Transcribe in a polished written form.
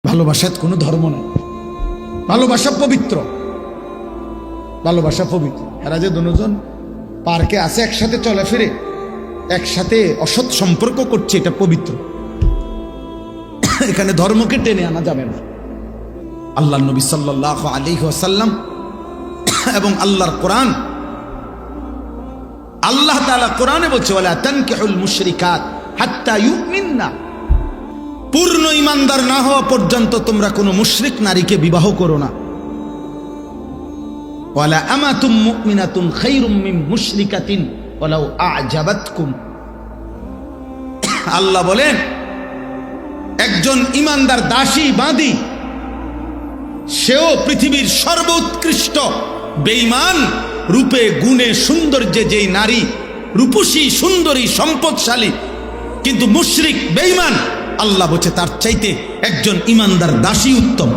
ভালোবাসার কোনো ধর্ম নেই, ভালোবাসা পবিত্র, ভালোবাসা পবিত্র। এরা যে দুজন পার্কে আছে, একসাথে চলে ফিরে, একসাথে অসৎ সম্পর্ক করছে, এটা পবিত্র। এখানে ধর্মকে টেনে আনা যাবে না। আল্লাহ নবী সাল্লাল্লাহু আলাইহি ওয়াসাল্লাম এবং আল্লাহর কোরআন, আল্লাহ তাআলা কোরআনে বলছে ওয়ালা তানকিহুল মুশরিকাত হাত্তা ইউমিননা, পূর্ণ ঈমানদার না হওয়া পর্যন্ত তোমরা কোনো মুশরিক নারীকে বিবাহ করো না। ওয়ালা আমাতুম মুমিনাতুন খায়রুম মিন মুশরিকাতিন ওয়ালাউ আ'জাবাতকুম। আল্লাহ বলেন একজন ঈমানদার দাসী বাঁধি, সেও পৃথিবীর সর্বোৎকৃষ্ট বেঈমান, রূপে গুণে সৌন্দর্যে যেই নারী রূপসী সুন্দরী সম্পদশালী, কিন্তু মুশরিক বেঈমান, আল্লাহ বলছে তার চাইতে একজন ঈমানদার দাসী উত্তম।